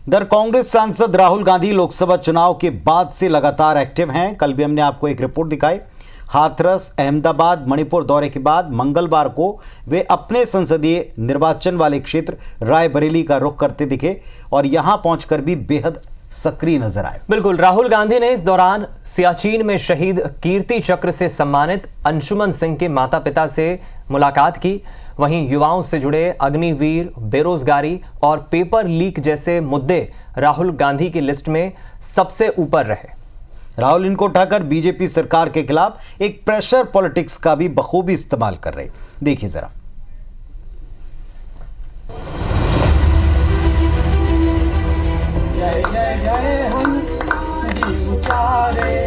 इधर कांग्रेस सांसद राहुल गांधी लोकसभा चुनाव के बाद से लगातार एक्टिव हैं। कल भी हमने आपको एक रिपोर्ट दिखाई। हाथरस, अहमदाबाद, मणिपुर दौरे के बाद मंगलवार को वे अपने संसदीय निर्वाचन वाले क्षेत्र रायबरेली का रुख करते दिखे और यहां पहुंचकर भी बेहद सक्रिय नजर आए। बिल्कुल, राहुल गांधी ने इस दौरान सियाचिन में शहीद कीर्ति चक्र से सम्मानित अंशुमन सिंह के माता पिता से मुलाकात की। वहीं युवाओं से जुड़े अग्निवीर, बेरोजगारी और पेपर लीक जैसे मुद्दे राहुल गांधी की लिस्ट में सबसे ऊपर रहे। राहुल इनको उठाकर बीजेपी सरकार के खिलाफ एक प्रेशर पॉलिटिक्स का भी बखूबी इस्तेमाल कर रहे। देखिए जरा। जय जय जय हम जी उतारे।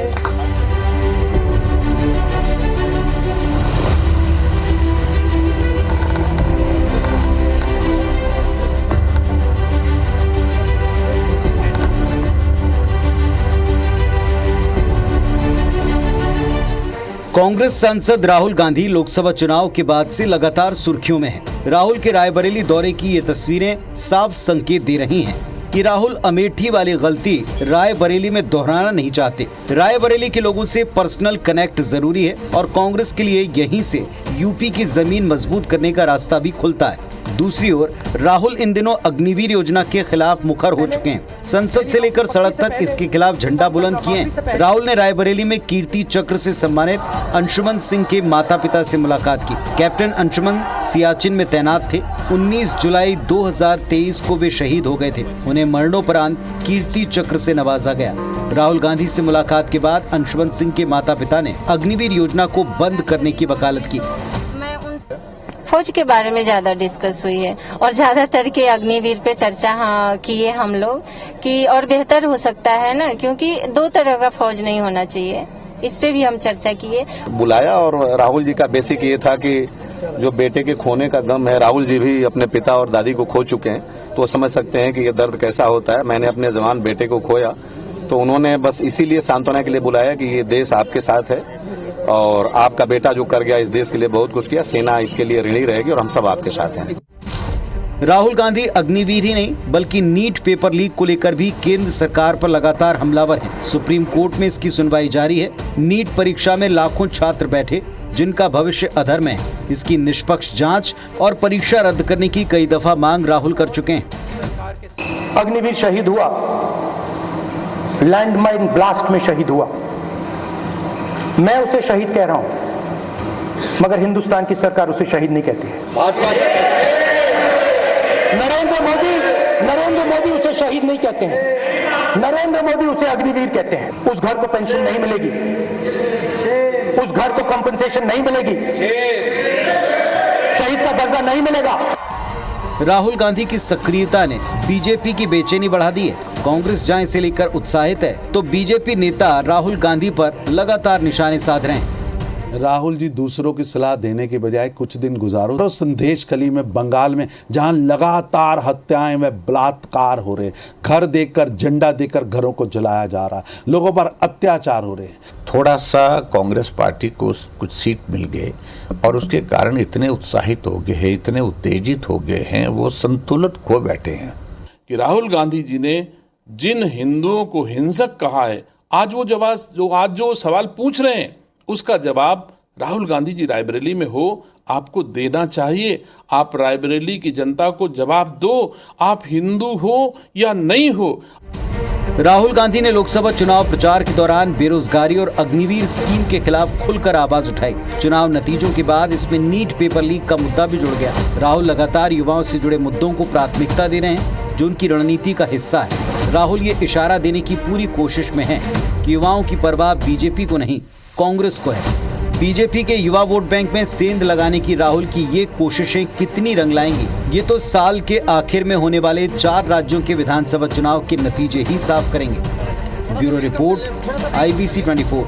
कांग्रेस सांसद राहुल गांधी लोकसभा चुनाव के बाद से लगातार सुर्खियों में हैं। राहुल के रायबरेली दौरे की ये तस्वीरें साफ संकेत दे रही हैं कि राहुल अमेठी वाली गलती रायबरेली में दोहराना नहीं चाहते। रायबरेली के लोगों से पर्सनल कनेक्ट जरूरी है और कांग्रेस के लिए यहीं से यूपी की जमीन मजबूत करने का रास्ता भी खुलता है। दूसरी ओर राहुल इन दिनों अग्निवीर योजना के खिलाफ मुखर हो चुके हैं। संसद से लेकर सड़क तक इसके खिलाफ झंडा बुलंद किए हैं। राहुल ने रायबरेली में कीर्ति चक्र से सम्मानित अंशुमन सिंह के माता पिता से मुलाकात की। कैप्टन अंशुमन सियाचिन में तैनात थे। 19 जुलाई 2023 को वे शहीद हो गए थे। उन्हें मरणोपरांत कीर्ति चक्र से नवाजा गया। राहुल गांधी से मुलाकात के बाद अंशुमन सिंह के माता पिता ने अग्निवीर योजना को बंद करने की वकालत की। फौज के बारे में ज्यादा डिस्कस हुई है और ज्यादातर के अग्निवीर पे चर्चा किए हम लोग कि और बेहतर हो सकता है ना, क्योंकि दो तरह का फौज नहीं होना चाहिए। इस पे भी हम चर्चा किए, बुलाया। और राहुल जी का बेसिक ये था कि जो बेटे के खोने का गम है, राहुल जी भी अपने पिता और दादी को खो चुके हैं, तो वो समझ सकते हैं कि ये दर्द कैसा होता है। मैंने अपने जवान बेटे को खोया, तो उन्होंने बस इसीलिए सांत्वना के लिए बुलाया कि ये देश आपके साथ है और आपका बेटा जो कर गया इस देश के लिए बहुत कुछ किया, सेना इसके लिए ऋणी रहेगी और हम सब आपके साथ हैं। राहुल गांधी अग्निवीर ही नहीं बल्कि नीट पेपर लीक को लेकर भी केंद्र सरकार पर लगातार हमलावर हैं। सुप्रीम कोर्ट में इसकी सुनवाई जारी है। नीट परीक्षा में लाखों छात्र बैठे जिनका भविष्य अधर में है। इसकी निष्पक्ष जांच और परीक्षा रद्द करने की कई दफा मांग राहुल कर चुके हैं। अग्निवीर शहीद हुआ, लैंडमाइन ब्लास्ट में शहीद हुआ। मैं उसे शहीद कह रहा हूं, मगर हिंदुस्तान की सरकार उसे शहीद नहीं कहती है। नरेंद्र मोदी उसे शहीद नहीं कहते हैं। नरेंद्र मोदी उसे अग्निवीर कहते हैं। उस घर को पेंशन नहीं मिलेगी, उस घर को कंपनसेशन नहीं मिलेगी, शहीद का दर्जा नहीं मिलेगा। राहुल गांधी की सक्रियता ने बीजेपी की बेचैनी बढ़ा दी है। कांग्रेस जहां इसे लेकर उत्साहित है, तो बीजेपी नेता राहुल गांधी पर लगातार निशाने साध रहे हैं। राहुल जी दूसरों की सलाह देने के बजाय कुछ दिन गुजारो। तो संदेश खली में, बंगाल में, जहां लगातार हत्याएं व बलात्कार हो रहे, घर देखकर, झंडा देखकर घरों को जलाया जा रहा, लोगों पर अत्याचार हो रहे हैं। थोड़ा सा कांग्रेस पार्टी को कुछ सीट मिल गए और उसके कारण इतने उत्साहित हो गए हैं, इतने उत्तेजित हो गए हैं, वो संतुलन खो बैठे हैं। कि राहुल गांधी जी ने जिन हिंदुओं को हिंसक कहा है, आज जो सवाल पूछ रहे हैं उसका जवाब राहुल गांधी जी रायबरेली में हो, आपको देना चाहिए। आप रायबरेली की जनता को जवाब दो, आप हिंदू हो या नहीं हो। राहुल गांधी ने लोकसभा चुनाव प्रचार के दौरान बेरोजगारी और अग्निवीर स्कीम के खिलाफ खुलकर आवाज उठाई। चुनाव नतीजों के बाद इसमें नीट पेपर लीक का मुद्दा भी जुड़ गया। राहुल लगातार युवाओं से जुड़े मुद्दों को प्राथमिकता दे रहे हैं, जो उनकी रणनीति का हिस्सा है। राहुल ये इशारा देने की पूरी कोशिश में है कि युवाओं की परवाह बीजेपी को नहीं, कांग्रेस को है। बीजेपी के युवा वोट बैंक में सेंध लगाने की राहुल की ये कोशिशें कितनी रंग लाएंगी, ये तो साल के आखिर में होने वाले 4 राज्यों के विधानसभा चुनाव के नतीजे ही साफ करेंगे। Bureau report, IBC 24।